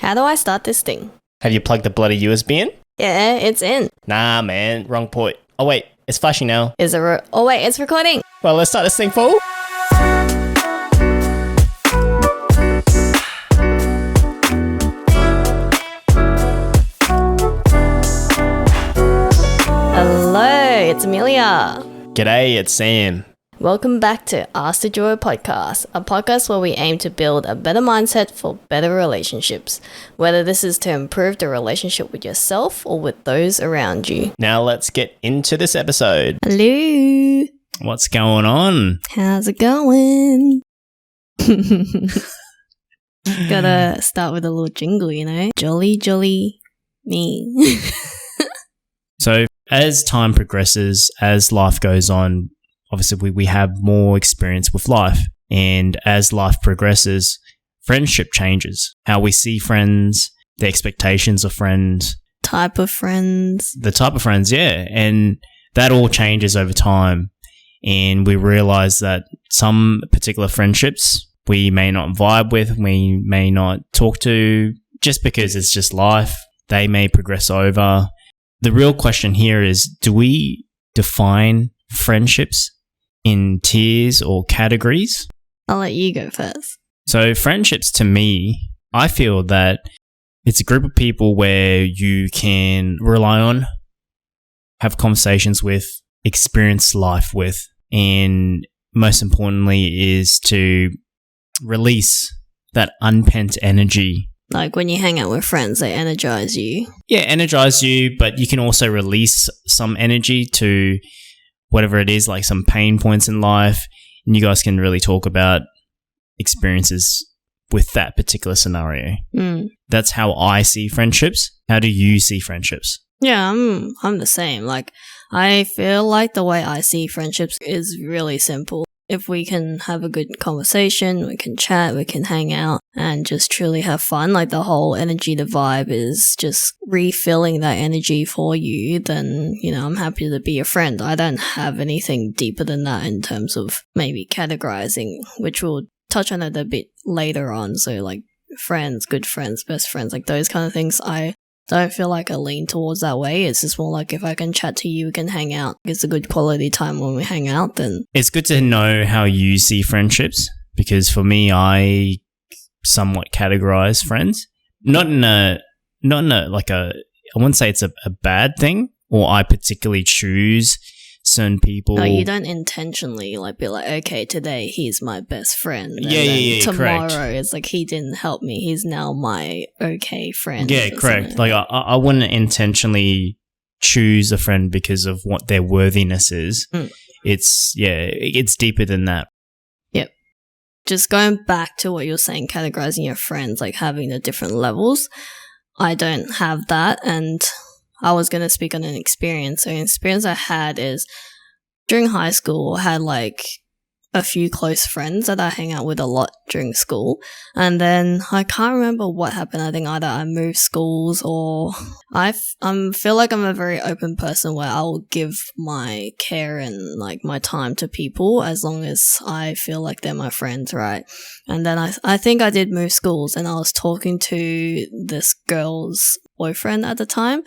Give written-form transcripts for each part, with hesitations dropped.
How do I start this thing? Have you plugged the bloody USB in? Yeah, it's in. Nah, man. Wrong port. Oh, wait. It's flashing now. Is it oh, wait, it's recording. Well, let's start this thing, fool. Hello, it's Amelia. G'day, it's Sam. Welcome back to S2E2 podcast, a podcast where we aim to build a better mindset for better relationships, whether this is to improve the relationship with yourself or with those around you. Now let's get into this episode. Hello. What's going on? How's it going? Gotta start with a little jingle, you know? Jolly, jolly me. So, as time progresses, as life goes on, obviously we have more experience with life. And as life progresses, friendship changes. How we see friends, the expectations of friends. Type of friends. The type of friends, yeah. And that all changes over time. And we realize that some particular friendships we may not vibe with, we may not talk to, just because it's just life. They may progress over. The real question here is, do we define friendships in tiers or categories? I'll let you go first. So friendships, to me, I feel that it's a group of people where you can rely on, have conversations with, experience life with, and most importantly is to release that unpent energy. Like when you hang out with friends, they energize you. Yeah, energize you, but you can also release some energy to whatever it is, like some pain points in life, and you guys can really talk about experiences with that particular scenario. That's how I see friendships. How do you see friendships? Yeah, I'm the same. Like, I feel like the way I see friendships is really simple. If we can have a good conversation, we can chat, we can hang out and just truly have fun, like the whole energy, the vibe is just refilling that energy for you, then, you know, I'm happy to be your friend. I don't have anything deeper than that in terms of maybe categorizing, which we'll touch on it a bit later on. So like friends, good friends, best friends, like those kind of things, I don't feel like I lean towards that way. It's just more like if I can chat to you, we can hang out. It's a good quality time when we hang out, then. It's good to know how you see friendships, because for me, I somewhat categorize friends. Not in a like a, I wouldn't say it's a bad thing, or I particularly choose certain people. No, you don't intentionally like be like, okay, today he's my best friend. And yeah, tomorrow correct. It's like he didn't help me. He's now my okay friend. Yeah, correct. Like I wouldn't intentionally choose a friend because of what their worthiness is. It's deeper than that. Yep. Just going back to what you're saying, categorizing your friends, like having the different levels. I don't have that, and I was going to speak on an experience. So an experience I had is during high school, I had like a few close friends that I hang out with a lot during school. And then I can't remember what happened. I think either I moved schools or I feel like I'm a very open person where I'll give my care and like my time to people as long as I feel like they're my friends, right? And then I think I did move schools, and I was talking to this girl's boyfriend at the time.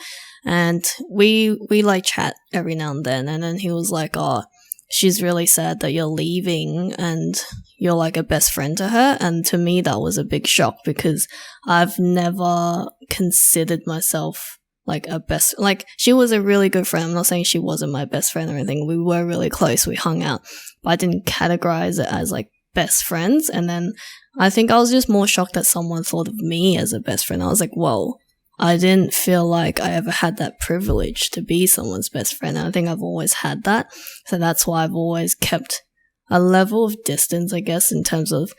And we like chat every now and then he was like, oh, she's really sad that you're leaving and you're like a best friend to her. And to me, that was a big shock because I've never considered myself like a best, like she was a really good friend. I'm not saying she wasn't my best friend or anything. We were really close. We hung out, but I didn't categorize it as like best friends. And then I think I was just more shocked that someone thought of me as a best friend. I was like, whoa. I didn't feel like I ever had that privilege to be someone's best friend. And I think I've always had that. So that's why I've always kept a level of distance, I guess, in terms of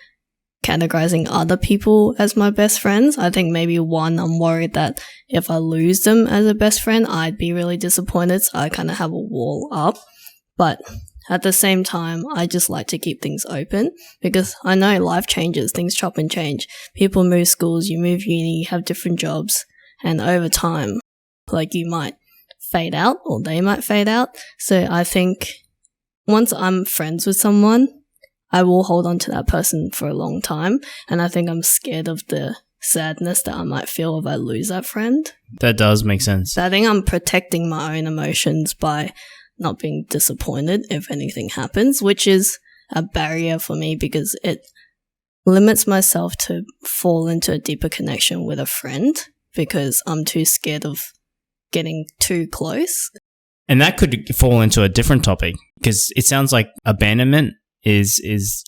categorizing other people as my best friends. I think maybe one, I'm worried that if I lose them as a best friend, I'd be really disappointed. So I kind of have a wall up. But at the same time, I just like to keep things open because I know life changes, things chop and change. People move schools, you move uni, you have different jobs. And over time, like you might fade out or they might fade out. So I think once I'm friends with someone, I will hold on to that person for a long time. And I think I'm scared of the sadness that I might feel if I lose that friend. That does make sense. So I think I'm protecting my own emotions by not being disappointed if anything happens, which is a barrier for me because it limits myself to fall into a deeper connection with a friend because I'm too scared of getting too close. And that could fall into a different topic because it sounds like abandonment is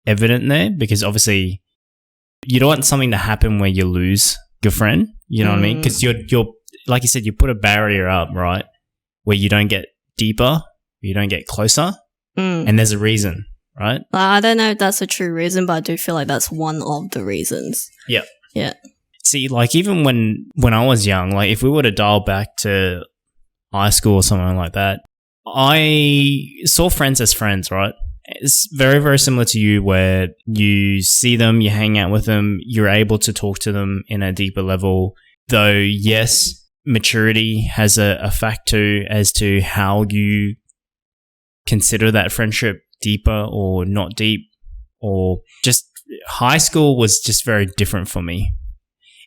evident there because obviously you don't want something to happen where you lose your friend. You know what I mean? Because you're like you said, you put a barrier up, right? Where you don't get deeper, you don't get closer, and there's a reason, right? I don't know if that's a true reason, but I do feel like that's one of the reasons. Yeah. Yeah. See, like even when I was young, like if we were to dial back to high school or something like that, I saw friends as friends, right? It's very, very similar to you where you see them, you hang out with them, you're able to talk to them in a deeper level. Though, yes, maturity has a factor as to how you consider that friendship deeper or not deep, or just high school was just very different for me.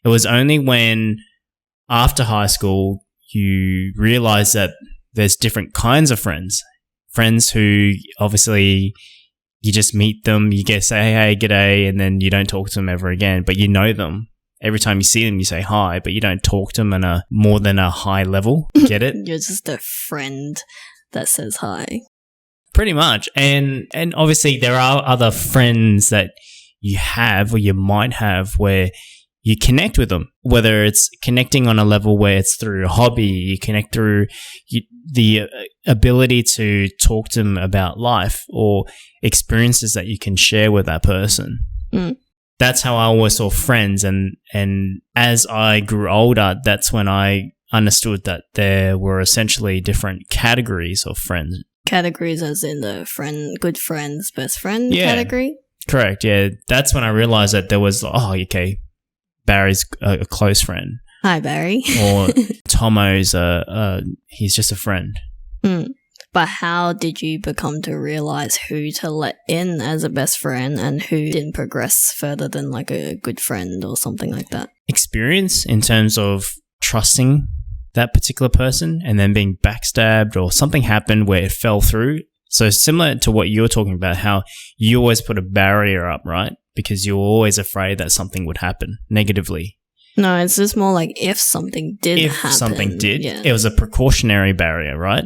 It was only when after high school you realize that there's different kinds of friends who obviously you just meet them, you get say, hey, g'day, and then you don't talk to them ever again, but you know them. Every time you see them, you say hi, but you don't talk to them on a more than a high level. Get it? You're just a friend that says hi. Pretty much. And obviously there are other friends that you have or you might have where you connect with them, whether it's connecting on a level where it's through a hobby, you connect through the ability to talk to them about life or experiences that you can share with that person. That's how I always saw friends. And as I grew older, that's when I understood that there were essentially different categories of friends. Categories as in the friend, good friends, best friend category? Correct, yeah. That's when I realized that there was, okay, Barry's a close friend. Hi, Barry. Or Tomo's, he's just a friend. But how did you become to realize who to let in as a best friend and who didn't progress further than like a good friend or something like that? Experience in terms of trusting that particular person and then being backstabbed or something happened where it fell through. So similar to what you were talking about, how you always put a barrier up, right? Because you're always afraid that something would happen negatively. No, it's just more like if something did happen. If something did, it was a precautionary barrier, right?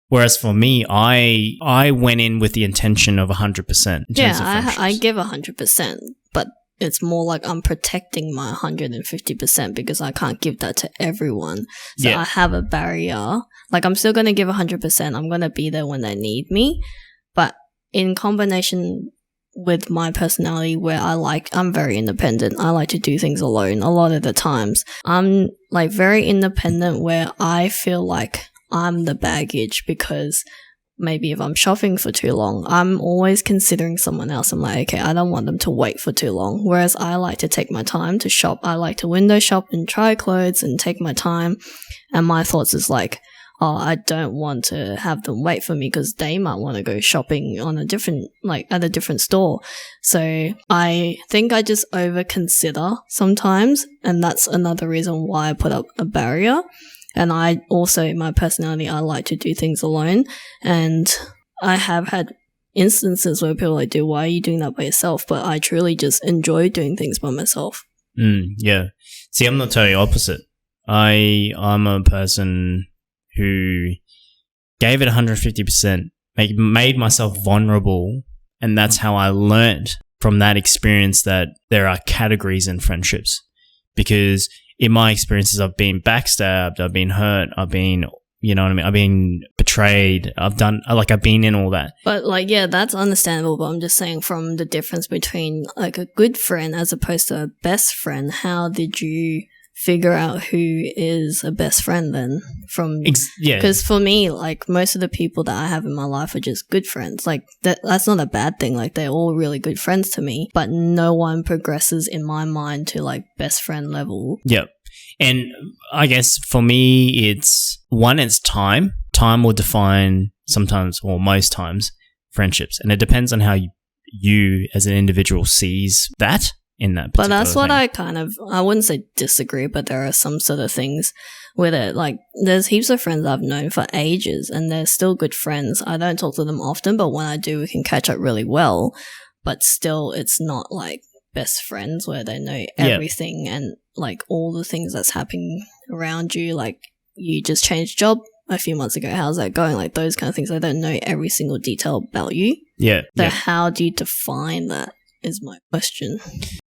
Whereas for me, I went in with the intention of 100%. I give 100%, but it's more like I'm protecting my 150% because I can't give that to everyone. So I have a barrier. Like I'm still going to give 100%. I'm going to be there when they need me. But in combination with my personality where I'm very independent. I like to do things alone a lot of the times. I'm like very independent where I feel like I'm the baggage because maybe if I'm shopping for too long, I'm always considering someone else. I'm like, okay, I don't want them to wait for too long. Whereas I like to take my time to shop. I like to window shop and try clothes and take my time. And my thoughts is like, oh, I don't want to have them wait for me because they might want to go shopping on at a different store. So I think I just over consider sometimes. And that's another reason why I put up a barrier. And I also, in my personality, I like to do things alone. And I have had instances where people are like, why are you doing that by yourself? But I truly just enjoy doing things by myself. Yeah. See, I'm not totally opposite. I'm a person who gave it 150%, made myself vulnerable. And that's how I learned from that experience that there are categories in friendships. Because in my experiences, I've been backstabbed, I've been hurt, I've been, you know what I mean? I've been betrayed. I've been in all that. But that's understandable. But I'm just saying from the difference between like a good friend as opposed to a best friend, how did you figure out who is a best friend then? Because for me, like most of the people that I have in my life are just good friends. Like that's not a bad thing. Like they're all really good friends to me, but no one progresses in my mind to like best friend level. Yep. And I guess for me, it's time. Time will define sometimes or most times friendships. And it depends on how you as an individual sees that in that But particular that's what thing. I wouldn't say disagree, but there are some sort of things with it. Like, there's heaps of friends I've known for ages and they're still good friends. I don't talk to them often, but when I do, we can catch up really well. But still, it's not like best friends where they know everything and like all the things that's happening around you. Like, you just changed job a few months ago. How's that going? Like, those kind of things. They don't know every single detail about you. Yeah. So how do you define that is my question.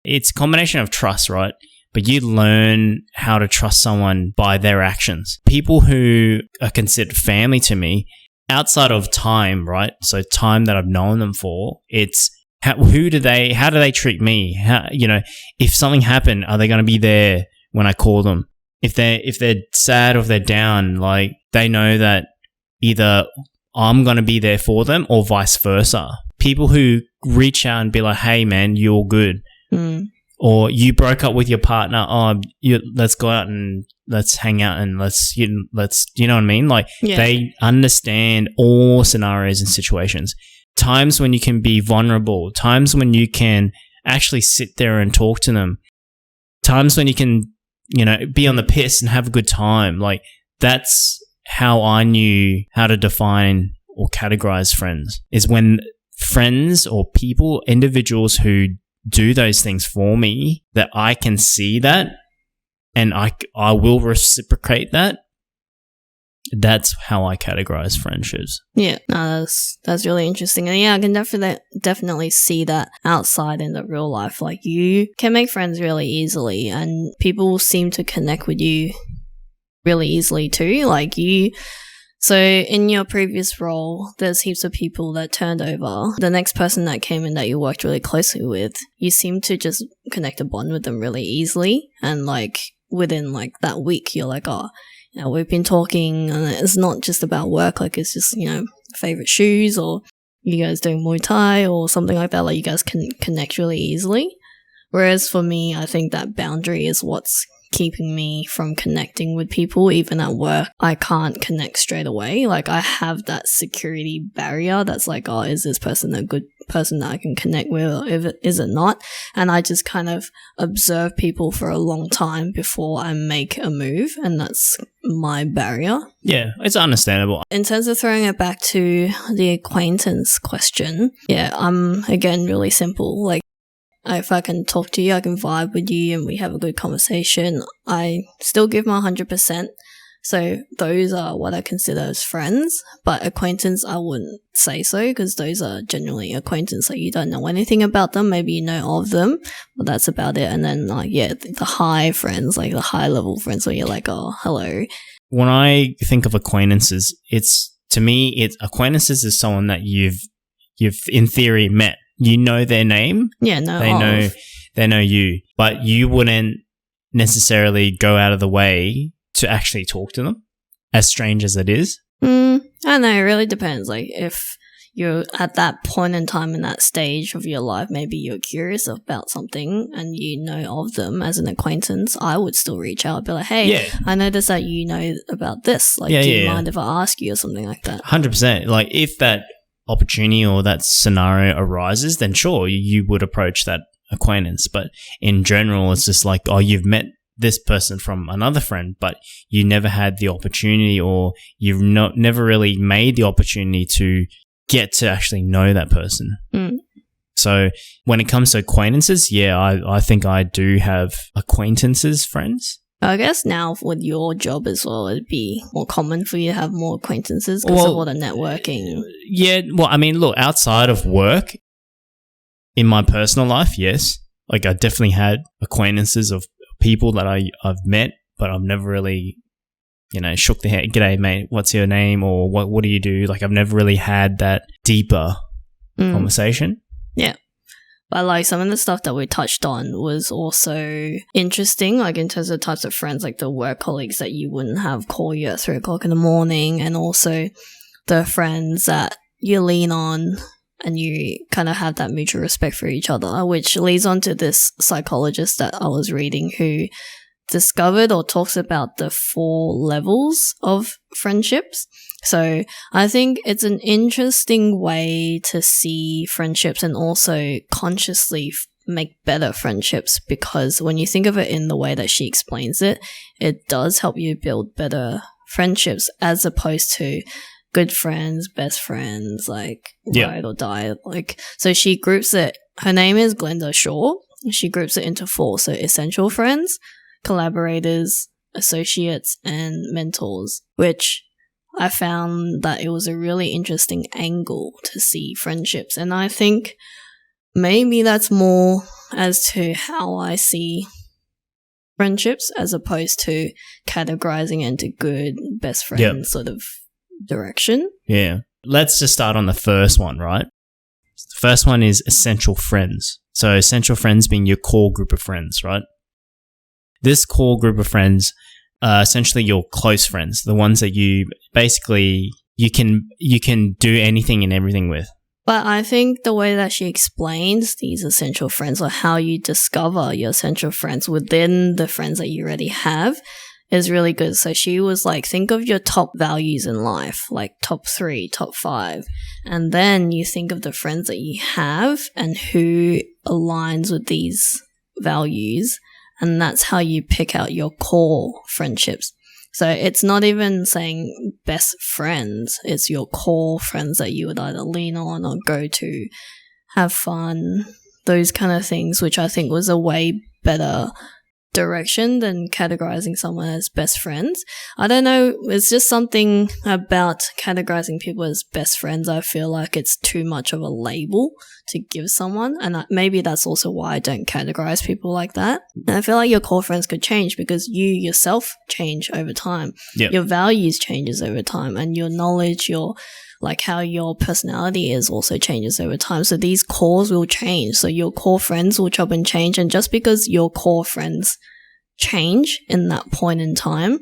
It's a combination of trust, right? But you learn how to trust someone by their actions. People who are considered family to me, outside of time, right? So time that I've known them for, it's how do they treat me? How, if something happened, are they going to be there when I call them? If they're sad or if they're down, like, they know that either I'm going to be there for them or vice versa. People who reach out and be like, hey man, you're good. Or you broke up with your partner. Let's go out and let's hang out and let's, you know what I mean? Like, they understand all scenarios and situations. Times when you can be vulnerable. Times when you can actually sit there and talk to them. Times when you can, be on the piss and have a good time. Like, that's how I knew how to define or categorize friends, is when friends or people, individuals who do those things for me, that I can see that and I will reciprocate that. That's how I categorize friendships. Yeah, no, that's really interesting. And yeah, I can definitely see that outside in the real life. Like, you can make friends really easily and people seem to connect with you really easily too. Like, so in your previous role, there's heaps of people that turned over. The next person that came in that you worked really closely with, you seem to just connect a bond with them really easily. And like, within like that week, you're like, we've been talking and it's not just about work. Like, it's just, favorite shoes or you guys doing Muay Thai or something like that. Like, you guys can connect really easily. Whereas for me, I think that boundary is what's keeping me from connecting with people. Even at work, I can't connect straight away. Like, I have that security barrier that's like, is this person a good person that I can connect with, or is it not? And I just kind of observe people for a long time before I make a move, and that's my barrier. Yeah, it's understandable. In terms of throwing it back to the acquaintance question, I'm again really simple. Like, if I can talk to you, I can vibe with you and we have a good conversation, I still give my 100%. So those are what I consider as friends. But acquaintance, I wouldn't say so, because those are generally acquaintance. Like, you don't know anything about them. Maybe you know of them, but that's about it. And then the high friends, like the high level friends where you're like, oh, hello. When I think of acquaintances, acquaintances is someone that you've in theory met. You know their name. Yeah, no. They know you, but you wouldn't necessarily go out of the way to actually talk to them, as strange as it is. I don't know. It really depends. Like, if you're at that point in time in that stage of your life, maybe you're curious about something and you know of them as an acquaintance, I would still reach out and be like, hey, I noticed that you know about this. Like, do you mind if I ask you or something like that? 100%. Like, if that opportunity or that scenario arises, then sure, you would approach that acquaintance. But in general, it's just like, you've met this person from another friend, but you never had the opportunity, or you've never really made the opportunity to get to actually know that person. So when it comes to acquaintances, I think I do have acquaintances, friends. I guess now with your job as well, it'd be more common for you to have more acquaintances because of all the networking. Yeah, well, I mean, look, outside of work, in my personal life, yes. Like, I definitely had acquaintances of people that I've met, but I've never really, shook their hand. G'day, mate, what's your name? Or what do you do? Like, I've never really had that deeper conversation. Yeah. But like, some of the stuff that we touched on was also interesting, like in terms of types of friends, like the work colleagues that you wouldn't have call you at 3:00 in the morning, and also the friends that you lean on and you kind of have that mutual respect for each other, which leads on to this psychologist that I was reading who discovered or talks about the 4 levels of friendships. So I think it's an interesting way to see friendships and also consciously make better friendships, because when you think of it in the way that she explains it, it does help you build better friendships as opposed to good friends, best friends, like ride or die. Like, so she groups it. Her name is Glenda Shaw. She groups it into 4. So essential friends, collaborators, associates, and mentors, which I found that it was a really interesting angle to see friendships. And I think maybe that's more as to how I see friendships as opposed to categorizing into good, best friend sort of direction. Yeah. Let's just start on the first one, right? The first one is essential friends. So essential friends being your core group of friends, right? This core group of friends are essentially your close friends, the ones that you basically you can do anything and everything with. But I think the way that she explains these essential friends, or how you discover your essential friends within the friends that you already have, is really good. So she was like, think of your top values in life, like top 3, top 5. And then you think of the friends that you have and who aligns with these values. And that's how you pick out your core friendships. So it's not even saying best friends. It's your core friends that you would either lean on or go to, have fun, those kind of things, which I think was a way better direction than categorizing someone as best friends. I don't know, it's just something about categorizing people as best friends. I feel like it's too much of a label to give someone, and maybe that's also why I don't categorize people like that. And I feel like your core friends could change because you yourself change over time. Your values changes over time, and your knowledge, your like how your personality is also changes over time. So these cores will change. So your core friends will chop and change. And just because your core friends change in that point in time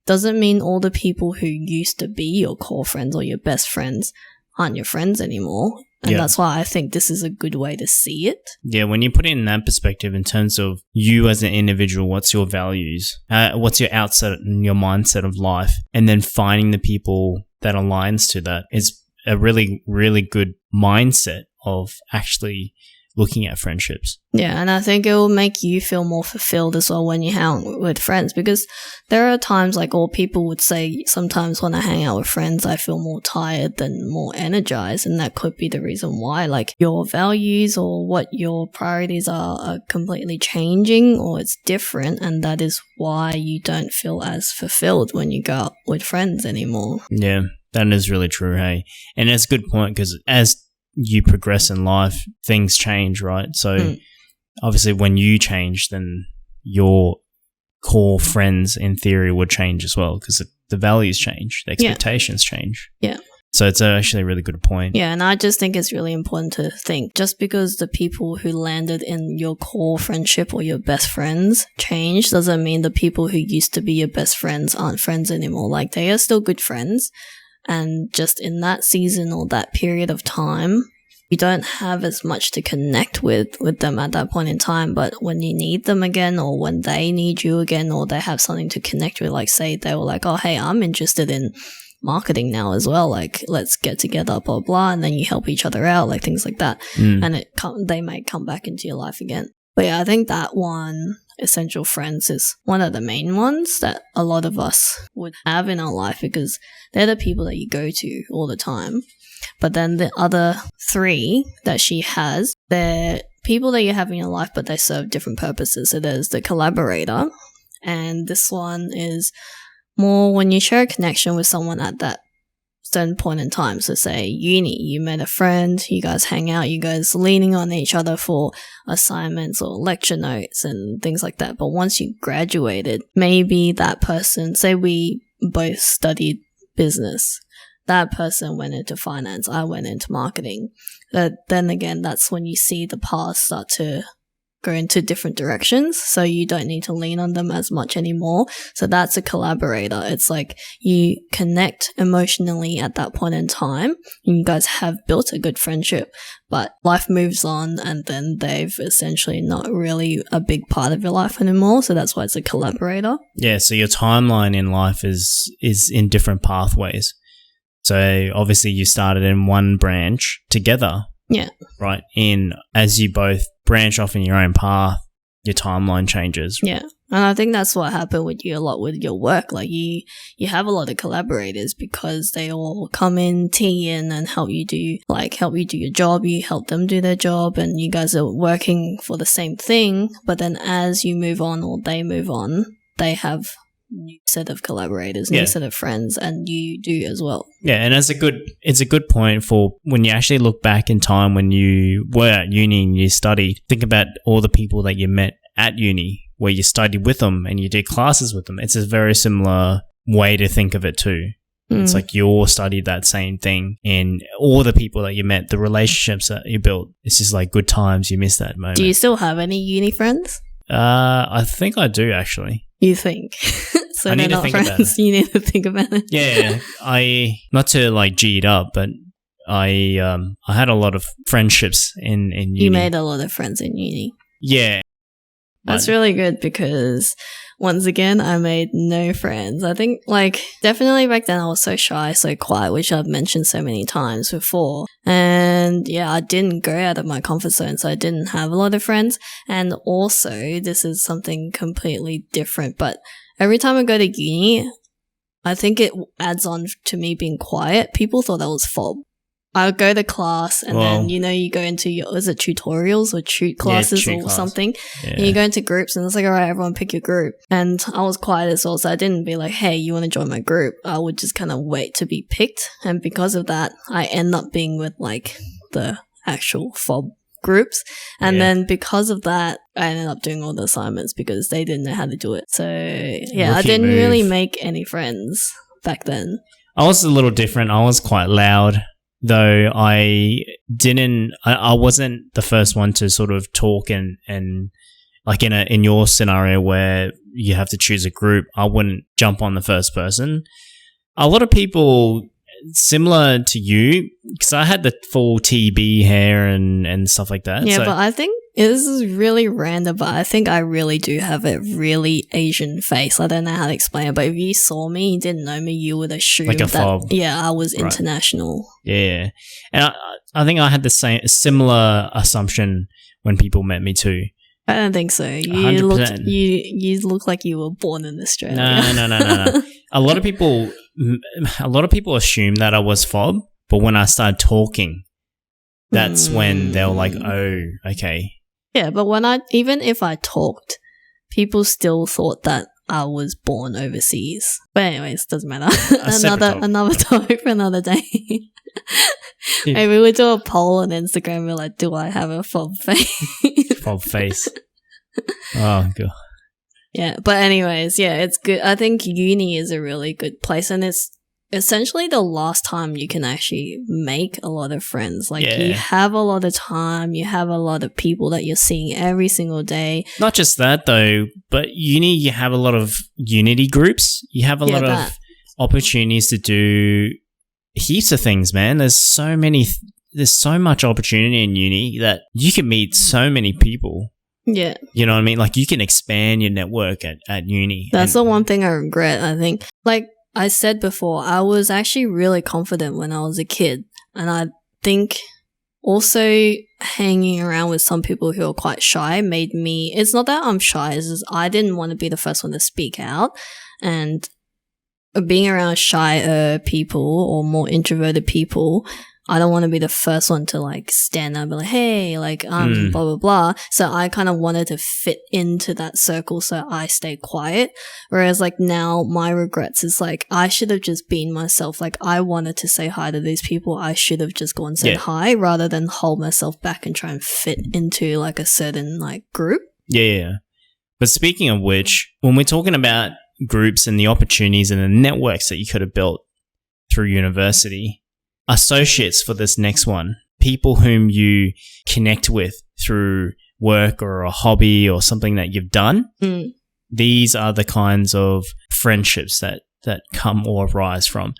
doesn't mean all the people who used to be your core friends or your best friends aren't your friends anymore. And that's why I think this is a good way to see it. Yeah, when you put it in that perspective in terms of you as an individual, what's your values, what's your outset and your mindset of life, and then finding the people that aligns to that is a really, really good mindset of actually looking at friendships. Yeah, and I think it will make you feel more fulfilled as well when you hang out with friends, because there are times, like all people would say, sometimes when I hang out with friends, I feel more tired than more energized, and that could be the reason why. Like your values or what your priorities are completely changing, or it's different, and that is why you don't feel as fulfilled when you go out with friends anymore. Yeah, that is really true, hey? And it's a good point, because as you progress in life, things change, right? So obviously when you change, then your core friends in theory would change as well, because the values change, the expectations change. Yeah. So it's actually a really good point. Yeah, and I just think it's really important to think, just because the people who landed in your core friendship or your best friends change doesn't mean the people who used to be your best friends aren't friends anymore. Like, they are still good friends. And just in that season or that period of time, you don't have as much to connect with them at that point in time. But when you need them again, or when they need you again, or they have something to connect with, like say they were like, oh, hey, I'm interested in marketing now as well. Like, let's get together, blah, blah. And then you help each other out, like things like that. And they may come back into your life again. But yeah, I think that one, essential friends, is one of the main ones that a lot of us would have in our life, because they're the people that you go to all the time. But then the other 3 that she has, they're people that you have in your life, but they serve different purposes. So there's the collaborator, and this one is more when you share a connection with someone at that certain point in time. So say uni, you met a friend, you guys hang out, you guys leaning on each other for assignments or lecture notes and things like that. But once you graduated, maybe that person, say we both studied business, that person went into finance, I went into marketing. Then again, that's when you see the paths start to go into different directions, so you don't need to lean on them as much anymore. So that's a collaborator. It's like you connect emotionally at that point in time, and you guys have built a good friendship, but life moves on, and then they've essentially not really a big part of your life anymore. So that's why it's a collaborator. Yeah, so your timeline in life is in different pathways. So obviously you started in one branch together, Yeah. Right. And as you both branch off in your own path, your timeline changes. Yeah. And I think that's what happened with you a lot with your work. Like you have a lot of collaborators because they all come in, tee in and help you do your job. You help them do their job and you guys are working for the same thing. But then as you move on or they move on, they have new set of collaborators, new set of friends, and you do as well. Yeah, and it's a good point for when you actually look back in time when you were at uni and you studied. Think about all the people that you met at uni where you studied with them and you did classes with them. It's a very similar way to think of it too. It's like you all studied that same thing and all the people that you met, the relationships that you built, it's just like good times. You miss that moment. Do you still have any uni friends? I think I do actually. You think? So I they're need to not think friends. about it. You need to think about it. Yeah, not to like G it up, but I had a lot of friendships in uni. You made a lot of friends in uni. Yeah. That's really good because once again, I made no friends. I think like definitely back then I was so shy, so quiet, which I've mentioned so many times before. And yeah, I didn't go out of my comfort zone, so I didn't have a lot of friends. And also, this is something completely different, but every time I go to uni, I think it adds on to me being quiet. People thought that was fob. I would go to class and then, you go into is it tutorials or tute classes something? Yeah. And you go into groups and it's like, all right, everyone pick your group. And I was quiet as well, so I didn't be like, hey, you want to join my group? I would just kind of wait to be picked. And because of that, I end up being with like the actual fob groups. And then because of that, I ended up doing all the assignments because they didn't know how to do it. So yeah, I didn't really make any friends back then. I was a little different. I was quite loud. Though I wasn't the first one to sort of talk and like in your scenario where you have to choose a group, I wouldn't jump on the first person. A lot of people similar to you, because I had the full TB hair and stuff like that. Yeah, but I think this is really random, but I think I really do have a really Asian face. I don't know how to explain it, but if you saw me, you didn't know me, you would assume like a fob. Yeah, I was international. Yeah, and I think I had the similar assumption when people met me too. I don't think so. You look like you were born in Australia. No. A lot of people assume that I was fob, but when I started talking, that's when they were like, "Oh, okay." Yeah, but even if I talked, people still thought that I was born overseas. But anyways, doesn't matter. Another topic for another day. Maybe we'll do a poll on Instagram. We're like, do I have a fob face? Fob face. Oh god. Yeah, but anyways, yeah, it's good. I think uni is a really good place, and it's essentially the last time you can actually make a lot of friends. Like you have a lot of time, you have a lot of people that you're seeing every single day. Not just that though, but uni, you have a lot of unity groups. You have a lot of opportunities to do heaps of things, man. There's so much opportunity in uni that you can meet so many people. Yeah. You know what I mean? Like you can expand your network at uni. That's the one thing I regret, I think. Like I said before, I was actually really confident when I was a kid. And I think also hanging around with some people who are quite shy made me, it's not that I'm shy, it's just I didn't want to be the first one to speak out. And being around shyer people or more introverted people, I don't want to be the first one to like stand up and be like, hey, like blah, blah, blah. So I kind of wanted to fit into that circle. So I stayed quiet. Whereas like now my regrets is like, I should have just been myself. Like I wanted to say hi to these people. I should have just gone and said hi rather than hold myself back and try and fit into like a certain like group. Yeah. But speaking of which, when we're talking about groups and the opportunities and the networks that you could have built through university, associates for this next one, people whom you connect with through work or a hobby or something that you've done, these are the kinds of friendships that come or arise from.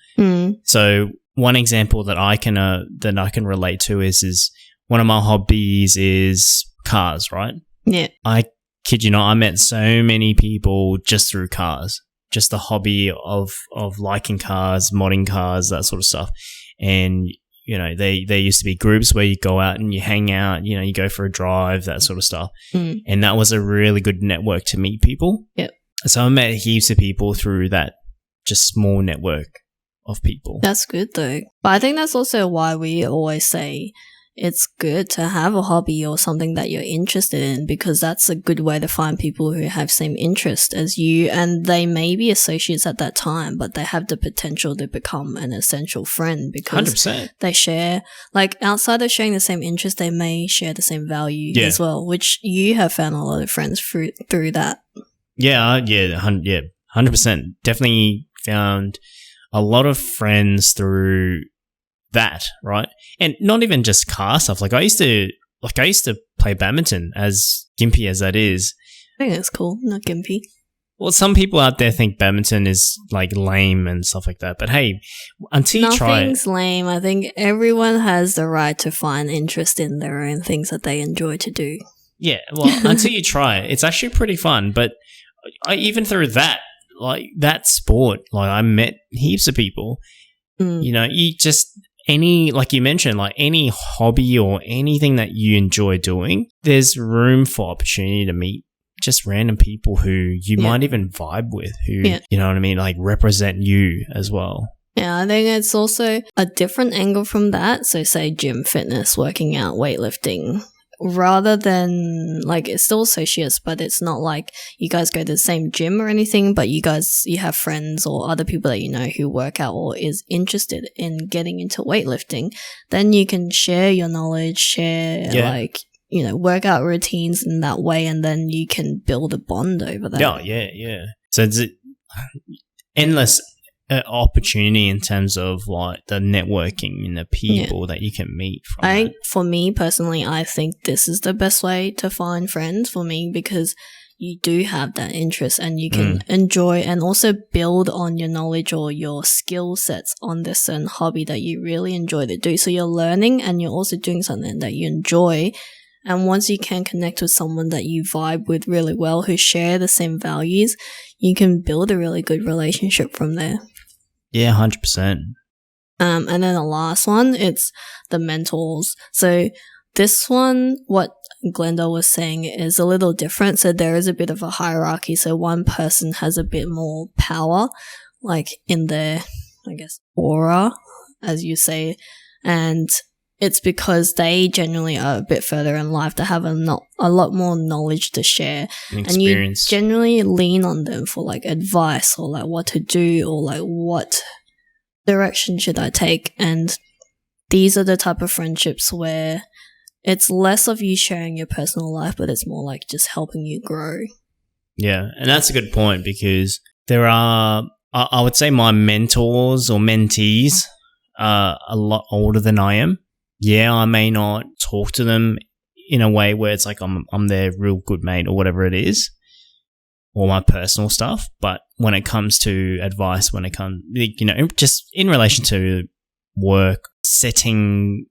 So one example that I can relate to is one of my hobbies is cars, right? Yeah. I kid you not, I met so many people just through cars, just the hobby of liking cars, modding cars, that sort of stuff. And there used to be groups where you go out and you hang out, you go for a drive, that sort of stuff. And that was a really good network to meet people. Yep. So I met heaps of people through that just small network of people. That's good though. But I think that's also why we always say it's good to have a hobby or something that you're interested in, because that's a good way to find people who have same interest as you, and they may be associates at that time, but they have the potential to become an essential friend because 100%. they share, like outside of sharing the same interest, they may share the same value as well, which you have found a lot of friends through that. Yeah, 100%. Definitely found a lot of friends through that, right? And not even just car stuff. I used to play badminton, as gimpy as that is. I think it's cool, not gimpy. Well, some people out there think badminton is lame and stuff like that. But hey, until you try it, nothing's lame. I think everyone has the right to find interest in their own things that they enjoy to do. Yeah, well, until you try it, it's actually pretty fun. But even through that, that sport, I met heaps of people. You just like you mentioned, any hobby or anything that you enjoy doing, there's room for opportunity to meet just random people who you might even vibe with, who, you know what I mean, represent you as well. Yeah, I think it's also a different angle from that. So say gym, fitness, working out, weightlifting, rather than it's still associates, but it's not like you guys go to the same gym or anything, but you have friends or other people that who work out or is interested in getting into weightlifting. Then you can share your knowledge, share workout routines in that way, and then you can build a bond over that. Yeah. So it's endless opportunity in terms of the networking and the people that you can meet from. For me personally, I think this is the best way to find friends for me, because you do have that interest and you can enjoy and also build on your knowledge or your skill sets on this certain hobby that you really enjoy to do. So you're learning and you're also doing something that you enjoy. And once you can connect with someone that you vibe with really well, who share the same values, you can build a really good relationship from there. Yeah, 100%. And then the last one, it's the mentors. So this one, what Glenda was saying is a little different. So there is a bit of a hierarchy. So one person has a bit more power, in their, aura, as you say. And it's because they generally are a bit further in life to have a lot more knowledge to share. And you generally lean on them for advice or what to do or what direction should I take. And these are the type of friendships where it's less of you sharing your personal life, but it's more just helping you grow. Yeah, and that's a good point, because there are, I would say my mentors or mentees are a lot older than I am. Yeah, I may not talk to them in a way where it's I'm their real good mate or whatever it is, or my personal stuff. But when it comes to advice, when it comes, just in relation to work, setting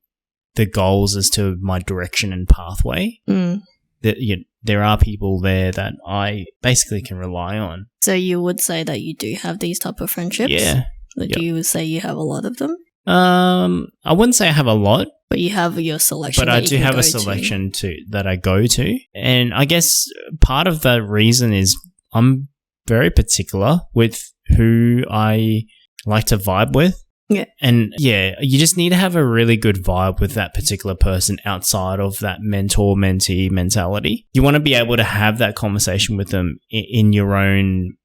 the goals as to my direction and pathway, there are people there that I basically can rely on. So you would say that you do have these type of friendships? Yeah. Do you say you have a lot of them? I wouldn't say I have a lot. But you have your selection. But I do have a selection that I go to. And I guess part of the reason is I'm very particular with who I like to vibe with. Yeah. And you just need to have a really good vibe with that particular person outside of that mentor-mentee mentality. You want to be able to have that conversation with them in your own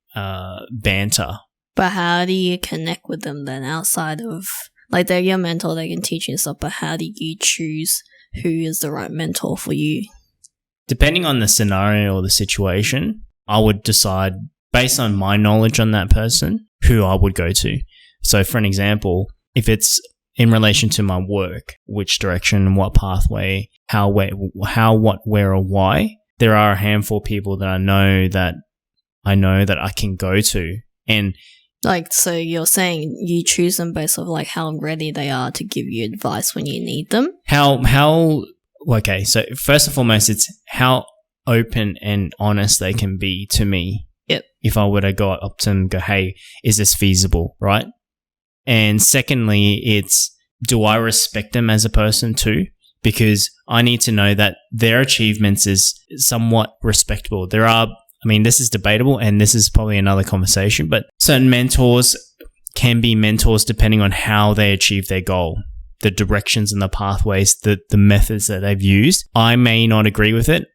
banter. But how do you connect with them then outside of... they're your mentor, they can teach you stuff, but how do you choose who is the right mentor for you? Depending on the scenario or the situation, I would decide based on my knowledge on that person who I would go to. So for an example, if it's in relation to my work, which direction, what pathway, how, what, where, or why, there are a handful of people that I know that I can go to. And so you're saying you choose them based on how ready they are to give you advice when you need them? Okay, so first and foremost, it's how open and honest they can be to me. Yep. If I were to go up to them and go, hey, is this feasible, right? And secondly, it's do I respect them as a person too? Because I need to know that their achievements is somewhat respectable. This is debatable and this is probably another conversation, but certain mentors can be mentors depending on how they achieve their goal, the directions and the pathways, the methods that they've used. I may not agree with it,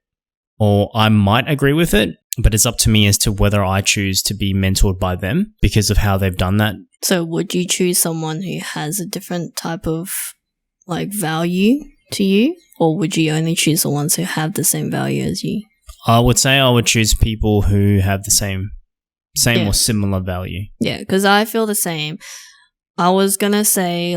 or I might agree with it, but it's up to me as to whether I choose to be mentored by them because of how they've done that. So would you choose someone who has a different type of value to you, or would you only choose the ones who have the same value as you? I would say I would choose people who have the same or similar value. Yeah, because I feel the same. I was going to say,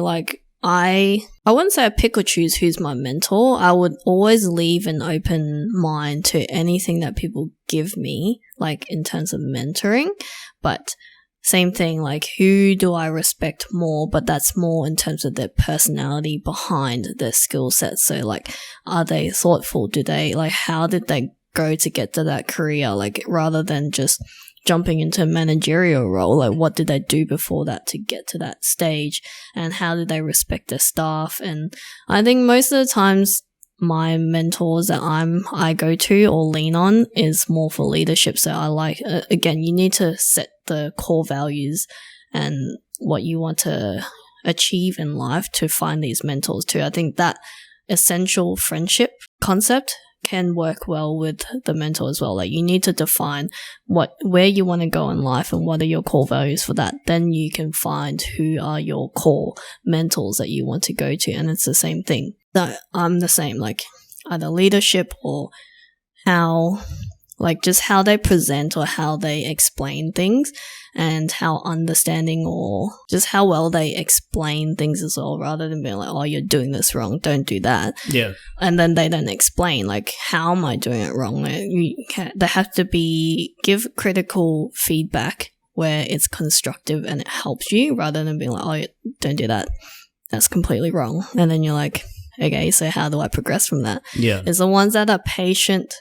I wouldn't say I pick or choose who's my mentor. I would always leave an open mind to anything that people give me, in terms of mentoring. But same thing, who do I respect more? But that's more in terms of their personality behind their skill set. So, are they thoughtful? Do they, how did they go to get to that career? Rather than just jumping into a managerial role, what did they do before that to get to that stage? And how did they respect their staff? And I think most of the times my mentors that I go to or lean on is more for leadership. So I again, you need to set the core values and what you want to achieve in life to find these mentors too. I think that essential friendship concept can work well with the mentor as well. You need to define where you want to go in life and what are your core values for that. Then you can find who are your core mentors that you want to go to. And it's the same thing. I'm the same, either leadership or how, just how they present or how they explain things and how understanding or just how well they explain things as well, rather than being oh, you're doing this wrong, don't do that. Yeah. And then they don't explain, how am I doing it wrong? They have to give critical feedback where it's constructive and it helps you, rather than being oh, don't do that. That's completely wrong. And then you're okay, so how do I progress from that? Yeah. It's the ones that are patient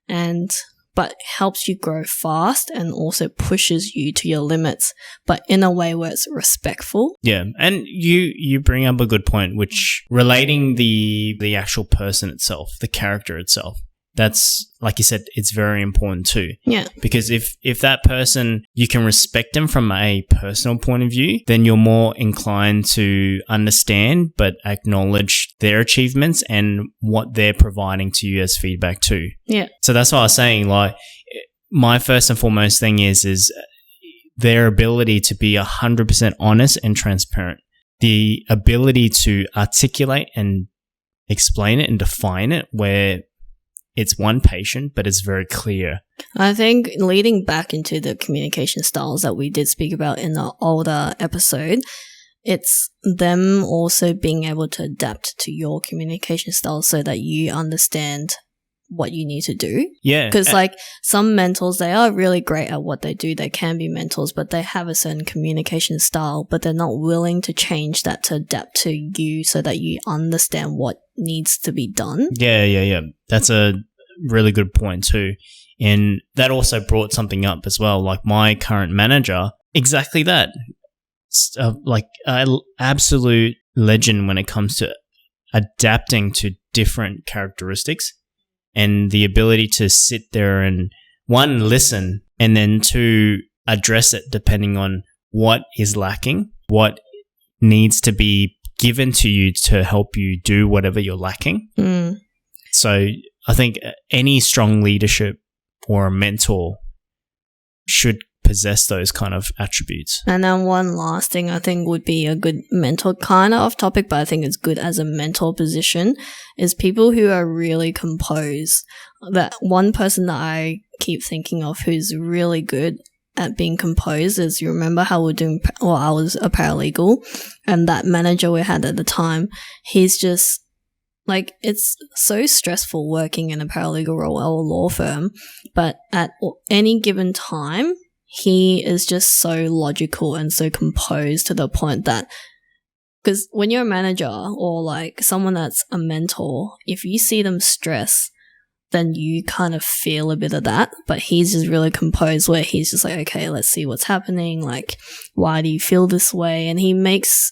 but helps you grow fast and also pushes you to your limits, but in a way where it's respectful. Yeah. And you bring up a good point, which relating the actual person itself, the character itself, that's, like you said, it's very important too. Yeah. Because if that person, you can respect them from a personal point of view, then you're more inclined to understand but acknowledge their achievements and what they're providing to you as feedback too. Yeah. So that's why I was saying, my first and foremost thing is their ability to be 100% honest and transparent. The ability to articulate and explain it and define it where it's one patient, but it's very clear. I think leading back into the communication styles that we did speak about in the older episode, it's them also being able to adapt to your communication style so that you understand what you need to do. Yeah. Because some mentors, they are really great at what they do. They can be mentors, but they have a certain communication style, but they're not willing to change that to adapt to you so that you understand what needs to be done. Yeah. That's a really good point too. And that also brought something up as well. My current manager, exactly that. An absolute legend when it comes to adapting to different characteristics and the ability to sit there and, one, listen, and then two, address it depending on what is lacking, what needs to be given to you to help you do whatever you're lacking. Mm. So I think any strong leadership or a mentor should possess those kind of attributes. And then one last thing I think would be a good mentor, kind of off topic, but I think it's good as a mentor position, is people who are really composed. That one person that I keep thinking of who's really good at being composed is, you remember how I was a paralegal, and that manager we had at the time, he's just it's so stressful working in a paralegal role or a law firm, but at any given time, he is just so logical and so composed to the point that, because when you're a manager or someone that's a mentor, if you see them stress, then you kind of feel a bit of that. But he's just really composed where he's just okay, let's see what's happening. Why do you feel this way? And he makes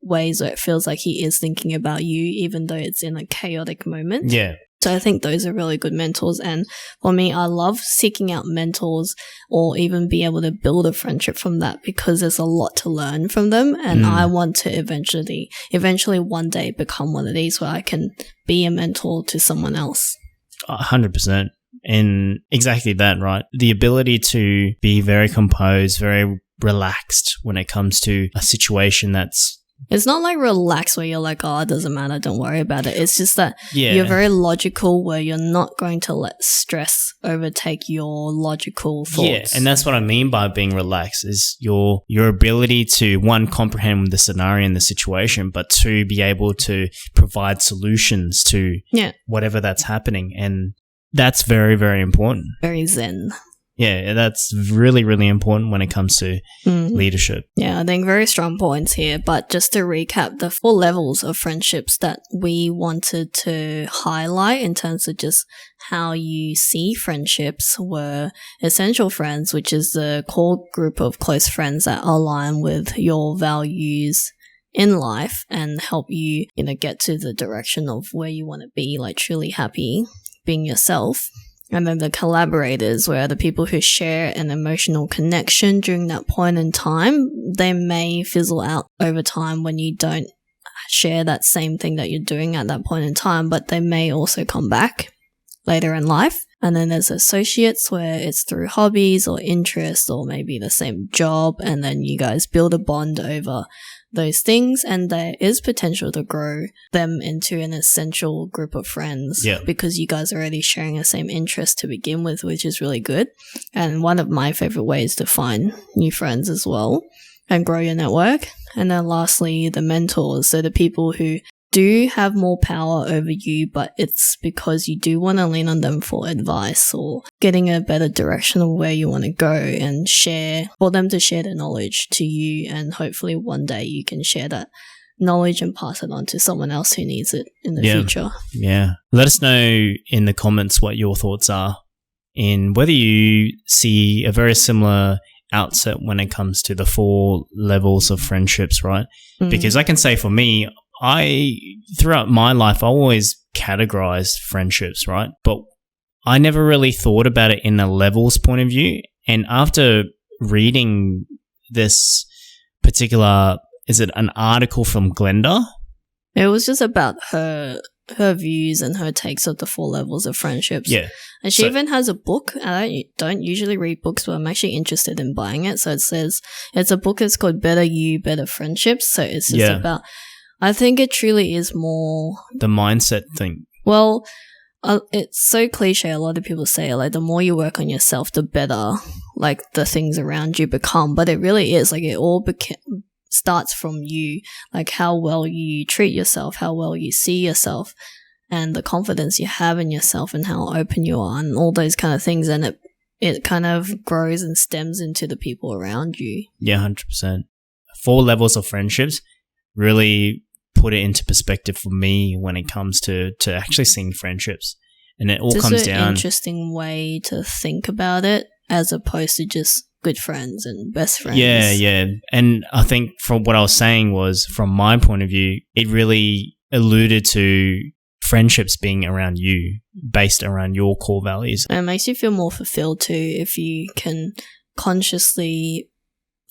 ways where it feels like he is thinking about you, even though it's in a chaotic moment. Yeah. So I think those are really good mentors. And for me, I love seeking out mentors or even be able to build a friendship from that, because there's a lot to learn from them. And I want to eventually one day become one of these where I can be a mentor to someone else. 100%. And exactly that, right? The ability to be very composed, very relaxed when it comes to a situation that's... It's not like relaxed where you're like, oh, it doesn't matter, don't worry about it. It's just that you're very logical, where you're not going to let stress overtake your logical thoughts. Yeah, and that's what I mean by being relaxed, is your ability to, one, comprehend the scenario and the situation, but two, be able to provide solutions to whatever that's happening. And that's very, very important. Very zen. Yeah, that's really, really important when it comes to leadership. Yeah, I think very strong points here. But just to recap, the 4 levels of friendships that we wanted to highlight in terms of just how you see friendships were essential friends, which is the core group of close friends that align with your values in life and help you, get to the direction of where you want to be, like truly happy being yourself. And then the collaborators, where the people who share an emotional connection during that point in time. They may fizzle out over time when you don't share that same thing that you're doing at that point in time, but they may also come back later in life. And then there's associates, where it's through hobbies or interests or maybe the same job, and then you guys build a bond over those things, and there is potential to grow them into an essential group of friends because you guys are already sharing the same interest to begin with, which is really good. And one of my favorite ways to find new friends as well and grow your network. And then lastly, the mentors, so the people who do have more power over you, but it's because you do want to lean on them for advice or getting a better direction of where you want to go, and for them to share the knowledge to you, and hopefully one day you can share that knowledge and pass it on to someone else who needs it in the future. Yeah. Let us know in the comments what your thoughts are, in whether you see a very similar outset when it comes to the 4 levels of friendships, right? Because I can say for me, throughout my life, I always categorized friendships, right? But I never really thought about it in a levels point of view. And after reading this particular, is it an article from Glenda? It was just about her views and her takes of the 4 levels of friendships. Yeah. And she even has a book. I don't usually read books, but I'm actually interested in buying it. So it says, it's a book, it's called Better You, Better Friendships. So it's just about... I think it truly is more... the mindset thing. Well, it's so cliche. A lot of people say, like, the more you work on yourself, the better, like, the things around you become. But it really is. Like, it all starts from you. Like, how well you treat yourself, how well you see yourself, and the confidence you have in yourself and how open you are and all those kind of things. And it kind of grows and stems into the people around you. Yeah, 100%. 4 levels of friendships really put it into perspective for me when it comes to actually seeing friendships. And it all comes down... It's an interesting way to think about it, as opposed to just good friends and best friends. Yeah. And I think from what I was saying was, from my point of view, it really alluded to friendships being around you, based around your core values. And it makes you feel more fulfilled too, if you can consciously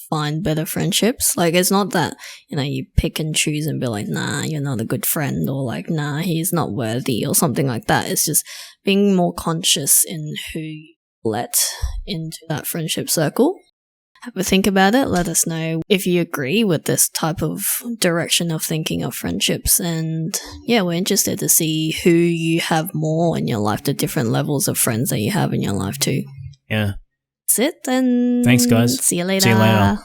find better friendships. Like, it's not that, you pick and choose and be like, nah, you're not a good friend, or like, nah, he's not worthy, or something like that. It's just being more conscious in who you let into that friendship circle. Have a think about it. Let us know if you agree with this type of direction of thinking of friendships. And yeah, we're interested to see who you have more in your life, the different levels of friends that you have in your life too. Yeah. That's it then. Thanks, guys. See you later. See you later.